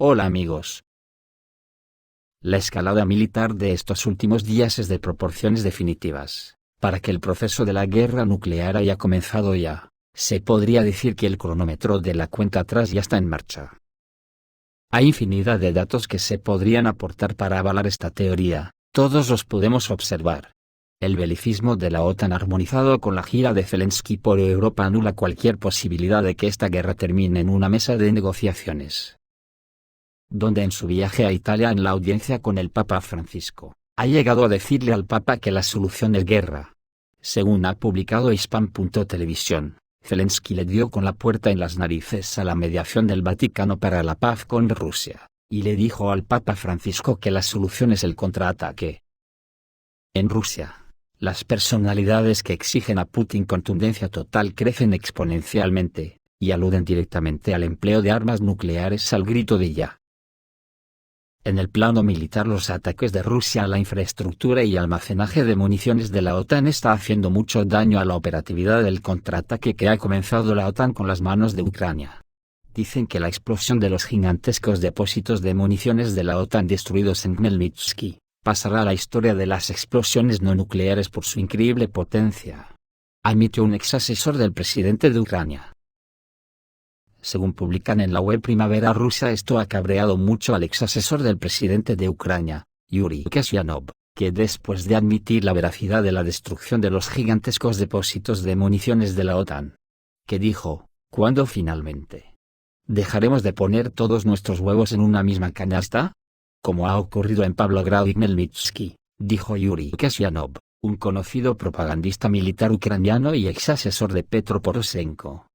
Hola amigos. La escalada militar de estos últimos días es de proporciones definitivas. Para que el proceso de la guerra nuclear haya comenzado ya, se podría decir que el cronómetro de la cuenta atrás ya está en marcha. Hay infinidad de datos que se podrían aportar para avalar esta teoría, todos los podemos observar. El belicismo de la OTAN armonizado con la gira de Zelensky por Europa anula cualquier posibilidad de que esta guerra termine en una mesa de negociaciones. Donde en su viaje a Italia en la audiencia con el Papa Francisco, ha llegado a decirle al Papa que la solución es guerra. Según ha publicado Hispan.televisión, Zelensky le dio con la puerta en las narices a la mediación del Vaticano para la paz con Rusia, y le dijo al Papa Francisco que la solución es el contraataque. En Rusia, las personalidades que exigen a Putin contundencia total crecen exponencialmente, y aluden directamente al empleo de armas nucleares al grito de ya. En el plano militar, los ataques de Rusia a la infraestructura y almacenaje de municiones de la OTAN está haciendo mucho daño a la operatividad del contraataque que ha comenzado la OTAN con las manos de Ucrania. Dicen que la explosión de los gigantescos depósitos de municiones de la OTAN destruidos en Khmelnytskyi pasará a la historia de las explosiones no nucleares por su increíble potencia, admitió un ex asesor del presidente de Ucrania. Según publican en la web Primavera Rusa, esto ha cabreado mucho al ex asesor del presidente de Ucrania, Yuri Kasyanov, que después de admitir la veracidad de la destrucción de los gigantescos depósitos de municiones de la OTAN, que dijo, ¿cuándo finalmente dejaremos de poner todos nuestros huevos en una misma canasta? Como ha ocurrido en Pavlograd y Khmelnytskyi, dijo Yuri Kasyanov, un conocido propagandista militar ucraniano y ex asesor de Petro Poroshenko.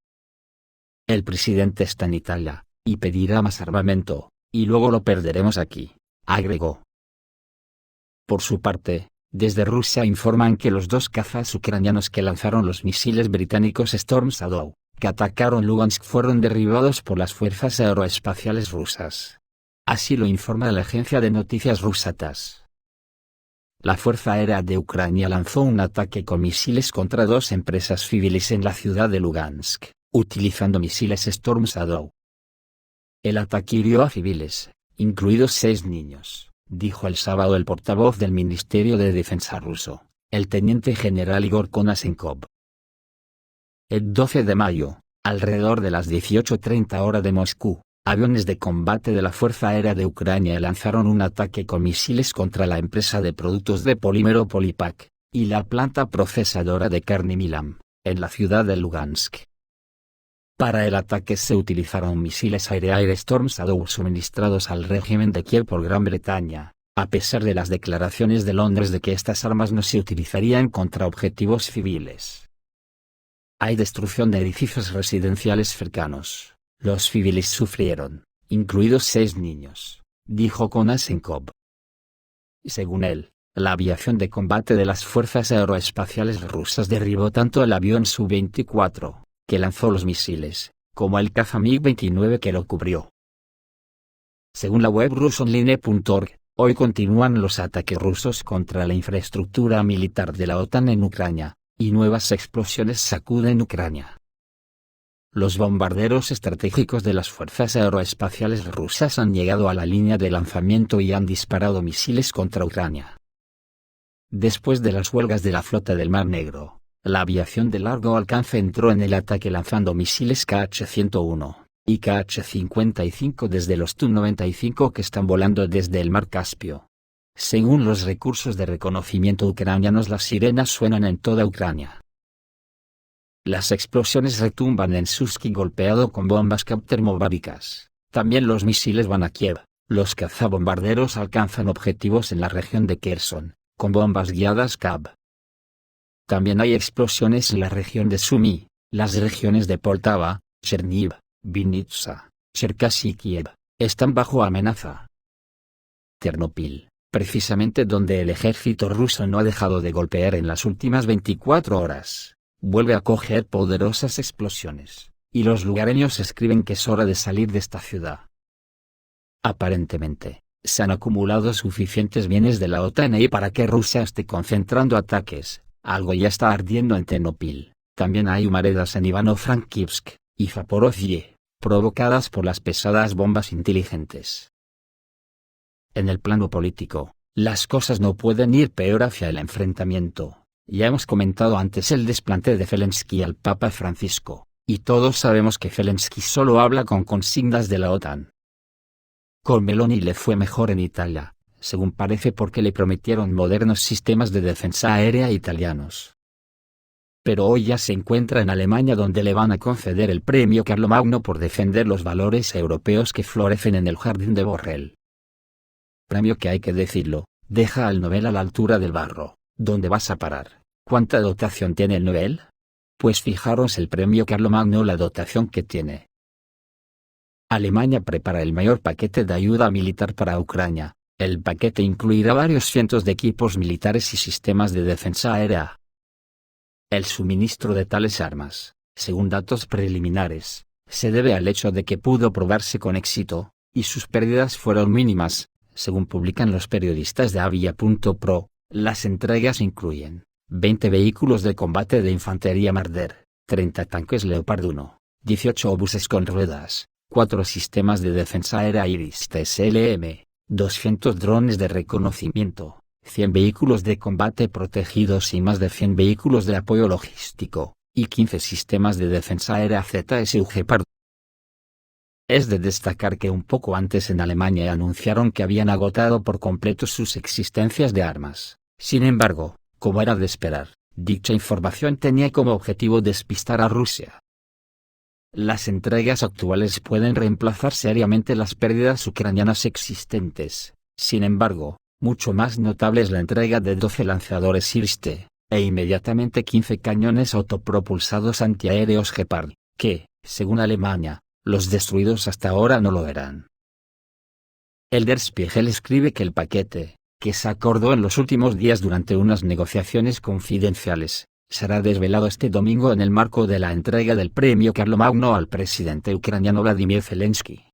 El presidente está en Italia, y pedirá más armamento, y luego lo perderemos aquí, agregó. Por su parte, desde Rusia informan que los dos cazas ucranianos que lanzaron los misiles británicos Storm Shadow, que atacaron Lugansk, fueron derribados por las fuerzas aeroespaciales rusas. Así lo informa la agencia de noticias rusa TASS. La Fuerza Aérea de Ucrania lanzó un ataque con misiles contra dos empresas civiles en la ciudad de Lugansk, utilizando misiles Storm Shadow. El ataque hirió a civiles, incluidos 6 niños, dijo el sábado el portavoz del Ministerio de Defensa ruso, el teniente general Igor Konashenkov. El 12 de mayo, alrededor de las 18:30 hora de Moscú, aviones de combate de la Fuerza Aérea de Ucrania lanzaron un ataque con misiles contra la empresa de productos de polímero Polipak, y la planta procesadora de carne Milam, en la ciudad de Lugansk. Para el ataque se utilizaron misiles Air-Air Storm Shadow suministrados al régimen de Kiev por Gran Bretaña, a pesar de las declaraciones de Londres de que estas armas no se utilizarían contra objetivos civiles. Hay destrucción de edificios residenciales cercanos. Los civiles sufrieron, incluidos 6 niños, dijo Konashenkov. Según él, la aviación de combate de las fuerzas aeroespaciales rusas derribó tanto el avión Su-24, que lanzó los misiles, como el caza MiG-29 que lo cubrió. Según la web rusonline.org, hoy continúan los ataques rusos contra la infraestructura militar de la OTAN en Ucrania, y nuevas explosiones sacuden Ucrania. Los bombarderos estratégicos de las fuerzas aeroespaciales rusas han llegado a la línea de lanzamiento y han disparado misiles contra Ucrania. Después de las huelgas de la flota del Mar Negro, la aviación de largo alcance entró en el ataque lanzando misiles Kh-101 y Kh-55 desde los Tu-95 que están volando desde el Mar Caspio. Según los recursos de reconocimiento ucranianos, las sirenas suenan en toda Ucrania. Las explosiones retumban en Sursky golpeado con bombas Kab termobáricas. También los misiles van a Kiev. Los cazabombarderos alcanzan objetivos en la región de Kherson, con bombas guiadas Kab. También hay explosiones en la región de Sumy, las regiones de Poltava, Cherniv, Vinnytsia, Cherkasy y Kiev, están bajo amenaza. Ternopil, precisamente donde el ejército ruso no ha dejado de golpear en las últimas 24 horas. Vuelve a acoger poderosas explosiones, y los lugareños escriben que es hora de salir de esta ciudad. Aparentemente, se han acumulado suficientes bienes de la OTAN ahí para que Rusia esté concentrando ataques, algo ya está ardiendo en Ternopil, también hay humaredas en Ivano-Frankivsk, y Zaporozhye, provocadas por las pesadas bombas inteligentes. En el plano político, las cosas no pueden ir peor hacia el enfrentamiento. Ya hemos comentado antes el desplante de Zelensky al Papa Francisco, y todos sabemos que Zelensky solo habla con consignas de la OTAN. Con Meloni le fue mejor en Italia, según parece porque le prometieron modernos sistemas de defensa aérea italianos. Pero hoy ya se encuentra en Alemania, donde le van a conceder el premio Carlomagno por defender los valores europeos que florecen en el jardín de Borrell. Premio que, hay que decirlo, deja al Nobel a la altura del barro. ¿Dónde vas a parar? ¿Cuánta dotación tiene el Nobel? Pues fijaros el premio Carlomagno, la dotación que tiene. Alemania prepara el mayor paquete de ayuda militar para Ucrania. El paquete incluirá varios cientos de equipos militares y sistemas de defensa aérea. El suministro de tales armas, según datos preliminares, se debe al hecho de que pudo probarse con éxito, y sus pérdidas fueron mínimas, según publican los periodistas de Avia.pro. Las entregas incluyen 20 vehículos de combate de infantería Marder, 30 tanques Leopard 1, 18 obuses con ruedas, 4 sistemas de defensa aérea Iris-TSLM, 200 drones de reconocimiento, 100 vehículos de combate protegidos y más de 100 vehículos de apoyo logístico, y 15 sistemas de defensa aérea ZSU Gepard. Es de destacar que un poco antes en Alemania anunciaron que habían agotado por completo sus existencias de armas. Sin embargo, como era de esperar, dicha información tenía como objetivo despistar a Rusia. Las entregas actuales pueden reemplazar seriamente las pérdidas ucranianas existentes. Sin embargo, mucho más notable es la entrega de 12 lanzadores Iris-T, e inmediatamente 15 cañones autopropulsados antiaéreos Gepard, que, según Alemania, los destruidos hasta ahora no lo eran. El Der Spiegel escribe que el paquete, que se acordó en los últimos días durante unas negociaciones confidenciales, será desvelado este domingo en el marco de la entrega del premio Carlomagno al presidente ucraniano Vladimir Zelensky.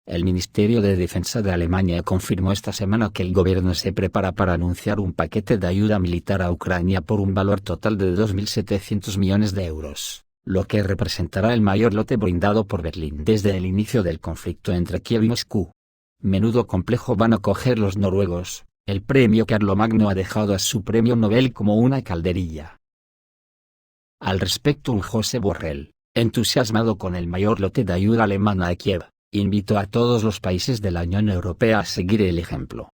El Ministerio de Defensa de Alemania confirmó esta semana que el gobierno se prepara para anunciar un paquete de ayuda militar a Ucrania por un valor total de 2.700 millones de euros, lo que representará el mayor lote brindado por Berlín desde el inicio del conflicto entre Kiev y Moscú. Menudo complejo van a coger los noruegos. El premio Carlomagno ha dejado a su premio Nobel como una calderilla. Al respecto, un Josep Borrell, entusiasmado con el mayor lote de ayuda alemana a Kiev, invitó a todos los países de la Unión Europea a seguir el ejemplo.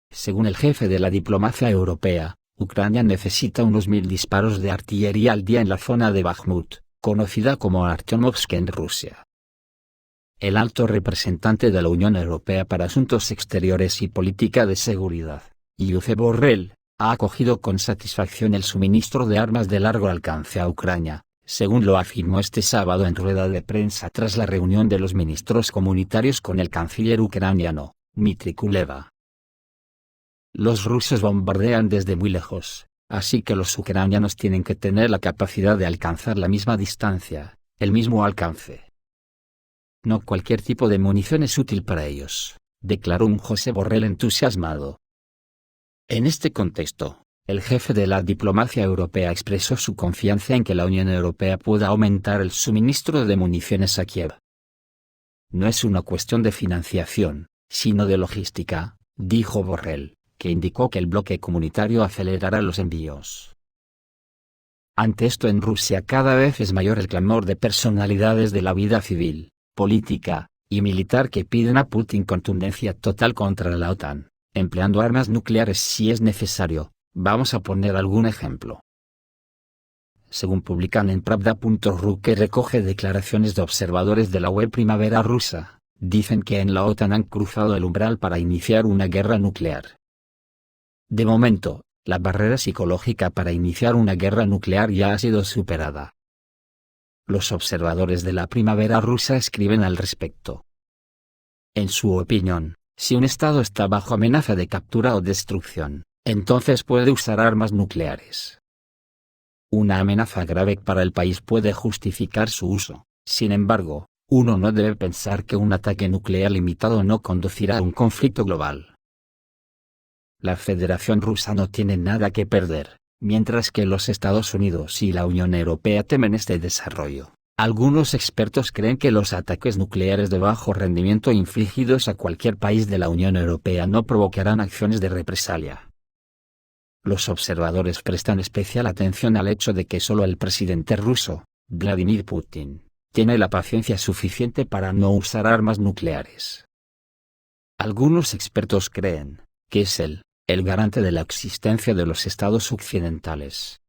Según el jefe de la diplomacia europea, Ucrania necesita unos 1000 disparos de artillería al día en la zona de Bakhmut, conocida como Artyomovsk en Rusia. El alto representante de la Unión Europea para Asuntos Exteriores y Política de Seguridad, Josep Borrell, ha acogido con satisfacción el suministro de armas de largo alcance a Ucrania, según lo afirmó este sábado en rueda de prensa tras la reunión de los ministros comunitarios con el canciller ucraniano, Dmitry Kuleba. Los rusos bombardean desde muy lejos, así que los ucranianos tienen que tener la capacidad de alcanzar la misma distancia, el mismo alcance. No cualquier tipo de munición es útil para ellos, declaró un Josep Borrell entusiasmado. En este contexto, el jefe de la diplomacia europea expresó su confianza en que la Unión Europea pueda aumentar el suministro de municiones a Kiev. No es una cuestión de financiación, sino de logística, dijo Borrell, que indicó que el bloque comunitario acelerará los envíos. Ante esto, en Rusia cada vez es mayor el clamor de personalidades de la vida civil, política y militar que piden a Putin contundencia total contra la OTAN, empleando armas nucleares si es necesario. Vamos a poner algún ejemplo. Según publican en Pravda.ru, que recoge declaraciones de observadores de la web Primavera rusa, dicen que en la OTAN han cruzado el umbral para iniciar una guerra nuclear. De momento, la barrera psicológica para iniciar una guerra nuclear ya ha sido superada. Los observadores de la primavera rusa escriben al respecto. En su opinión, si un Estado está bajo amenaza de captura o destrucción, entonces puede usar armas nucleares. Una amenaza grave para el país puede justificar su uso. Sin embargo, uno no debe pensar que un ataque nuclear limitado no conducirá a un conflicto global. La Federación Rusa no tiene nada que perder, mientras que los Estados Unidos y la Unión Europea temen este desarrollo. Algunos expertos creen que los ataques nucleares de bajo rendimiento infligidos a cualquier país de la Unión Europea no provocarán acciones de represalia. Los observadores prestan especial atención al hecho de que solo el presidente ruso, Vladimir Putin, tiene la paciencia suficiente para no usar armas nucleares. Algunos expertos creen que es él, el garante de la existencia de los estados occidentales.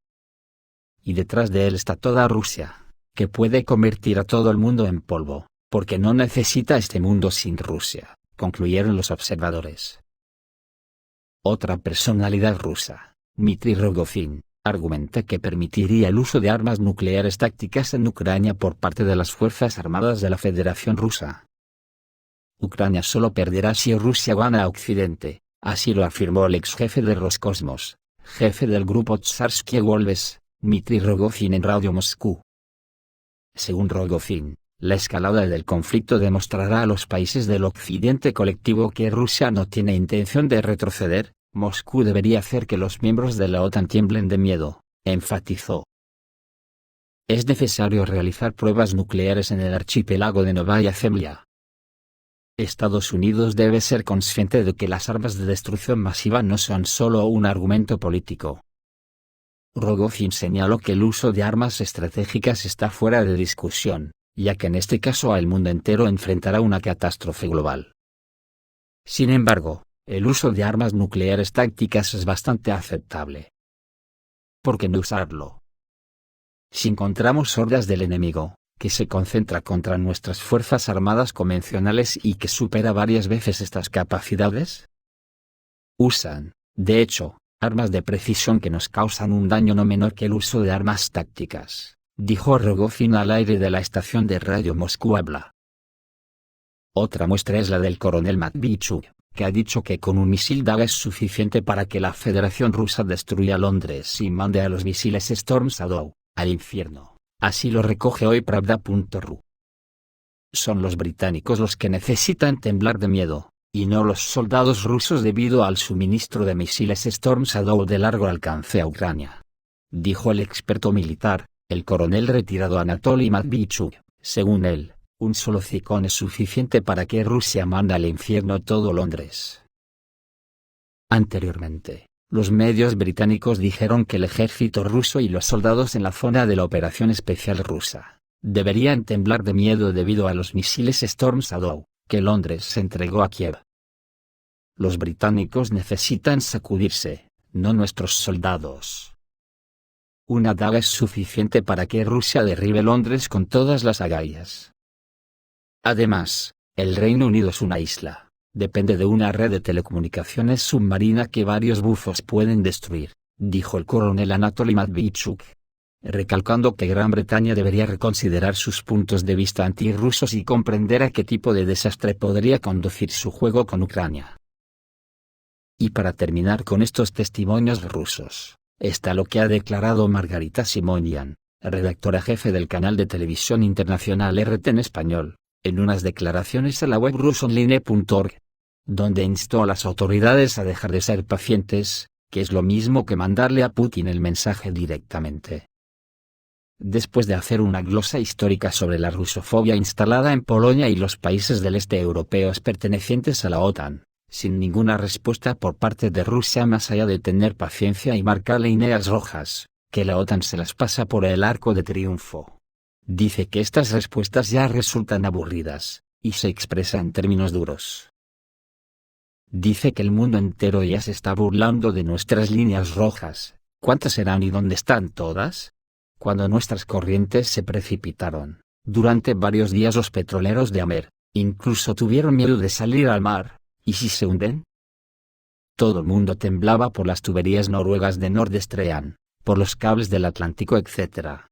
Y detrás de él está toda Rusia, que puede convertir a todo el mundo en polvo, porque no necesita este mundo sin Rusia, concluyeron los observadores. Otra personalidad rusa, Dmitry Rogozin, argumenta que permitiría el uso de armas nucleares tácticas en Ucrania por parte de las Fuerzas Armadas de la Federación Rusa. Ucrania solo perderá si Rusia gana a Occidente, así lo afirmó el ex jefe de Roscosmos, jefe del grupo Tsarsky Golbes, Dmitry Rogozin en Radio Moscú. Según Rogozin, la escalada del conflicto demostrará a los países del Occidente colectivo que Rusia no tiene intención de retroceder. Moscú debería hacer que los miembros de la OTAN tiemblen de miedo, enfatizó. Es necesario realizar pruebas nucleares en el archipiélago de Novaya Zemlya. Estados Unidos debe ser consciente de que las armas de destrucción masiva no son solo un argumento político. Rogozin señaló que el uso de armas estratégicas está fuera de discusión, ya que en este caso el mundo entero enfrentará una catástrofe global. Sin embargo, el uso de armas nucleares tácticas es bastante aceptable. ¿Por qué no usarlo? Si encontramos hordas del enemigo, que se concentra contra nuestras fuerzas armadas convencionales y que supera varias veces estas capacidades, usan, de hecho, armas de precisión que nos causan un daño no menor que el uso de armas tácticas, dijo Rogozin al aire de la estación de Radio Moscú Habla. Otra muestra es la del coronel Matvichuk, que ha dicho que con un misil Daga es suficiente para que la Federación Rusa destruya Londres y mande a los misiles Storm Shadow al infierno. Así lo recoge hoy Pravda.ru. Son los británicos los que necesitan temblar de miedo, y no los soldados rusos debido al suministro de misiles Storm Shadow de largo alcance a Ucrania, dijo el experto militar, el coronel retirado Anatoly Matvichuk. Según él, un solo ciclón es suficiente para que Rusia mande al infierno todo Londres. Anteriormente, los medios británicos dijeron que el ejército ruso y los soldados en la zona de la operación especial rusa deberían temblar de miedo debido a los misiles Storm Shadow que Londres se entregó a Kiev. Los británicos necesitan sacudirse, no nuestros soldados. Una daga es suficiente para que Rusia derribe Londres con todas las agallas. Además, el Reino Unido es una isla, depende de una red de telecomunicaciones submarina que varios buzos pueden destruir, dijo el coronel Anatoly Matvichuk, recalcando que Gran Bretaña debería reconsiderar sus puntos de vista antirrusos y comprender a qué tipo de desastre podría conducir su juego con Ucrania. Y para terminar con estos testimonios rusos, está lo que ha declarado Margarita Simonian, redactora jefe del canal de televisión internacional RT en español, en unas declaraciones a la web rusonline.org, donde instó a las autoridades a dejar de ser pacientes, que es lo mismo que mandarle a Putin el mensaje directamente. Después de hacer una glosa histórica sobre la rusofobia instalada en Polonia y los países del este europeos pertenecientes a la OTAN, sin ninguna respuesta por parte de Rusia más allá de tener paciencia y marcar líneas rojas, que la OTAN se las pasa por el arco de triunfo. Dice que estas respuestas ya resultan aburridas, y se expresa en términos duros. Dice que el mundo entero ya se está burlando de nuestras líneas rojas. ¿Cuántas serán y dónde están todas? Cuando nuestras corrientes se precipitaron, durante varios días los petroleros de Amer, incluso tuvieron miedo de salir al mar. ¿Y si se hunden? Todo el mundo temblaba por las tuberías noruegas de Nord Stream, por los cables del Atlántico etc.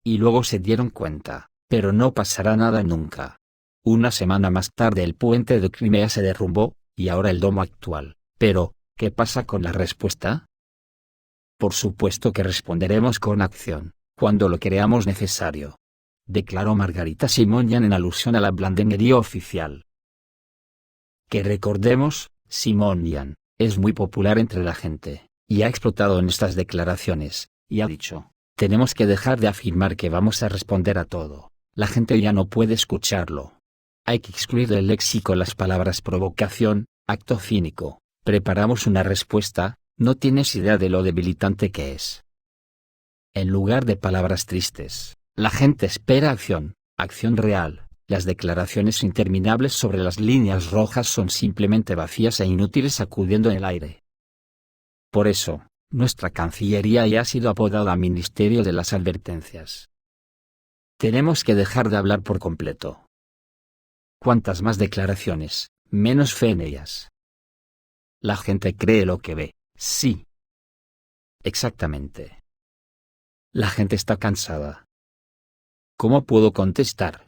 Y luego se dieron cuenta, pero no pasará nada nunca. Una semana más tarde el puente de Crimea se derrumbó, y ahora el domo actual. Pero, ¿qué pasa con la respuesta? Por supuesto que responderemos con acción, cuando lo creamos necesario, declaró Margarita Simonian en alusión a la blandenguería oficial. Que recordemos, Simonian, es muy popular entre la gente, y ha explotado en estas declaraciones, y ha dicho, Tenemos que dejar de afirmar que vamos a responder a todo. La gente ya no puede escucharlo. Hay que excluir del léxico las palabras provocación, acto cínico. Preparamos una respuesta, no tienes idea de lo debilitante que es. En lugar de palabras tristes, la gente espera acción, acción real. Las declaraciones interminables sobre las líneas rojas son simplemente vacías e inútiles sacudiendo en el aire. Por eso, nuestra Cancillería ya ha sido apodada Ministerio de las Advertencias. Tenemos que dejar de hablar por completo. Cuantas más declaraciones, menos fe en ellas. La gente cree lo que ve, sí. Exactamente. La gente está cansada. ¿Cómo puedo contestar?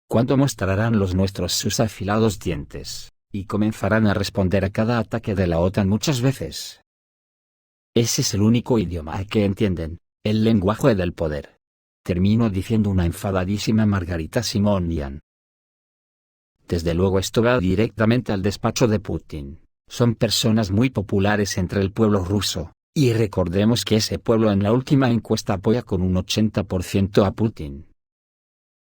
¿Cuándo mostrarán los nuestros sus afilados dientes, y comenzarán a responder a cada ataque de la OTAN muchas veces? Ese es el único idioma que entienden, el lenguaje del poder. Termino diciendo una enfadadísima Margarita Simonian. Desde luego esto va directamente al despacho de Putin. Son personas muy populares entre el pueblo ruso, y recordemos que ese pueblo en la última encuesta apoya con un 80% a Putin.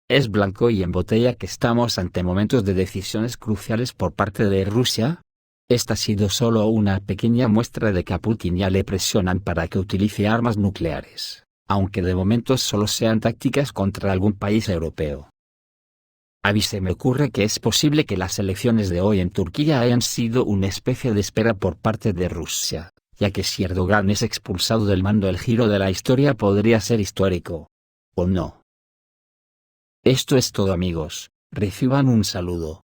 ¿Es blanco y en botella que estamos ante momentos de decisiones cruciales por parte de Rusia? Esta ha sido solo una pequeña muestra de que a Putin ya le presionan para que utilice armas nucleares, aunque de momento solo sean tácticas contra algún país europeo. A mí se me ocurre que es posible que las elecciones de hoy en Turquía hayan sido una especie de espera por parte de Rusia, ya que si Erdogan es expulsado del mando el giro de la historia podría ser histórico. ¿O no? Esto es todo amigos, reciban un saludo.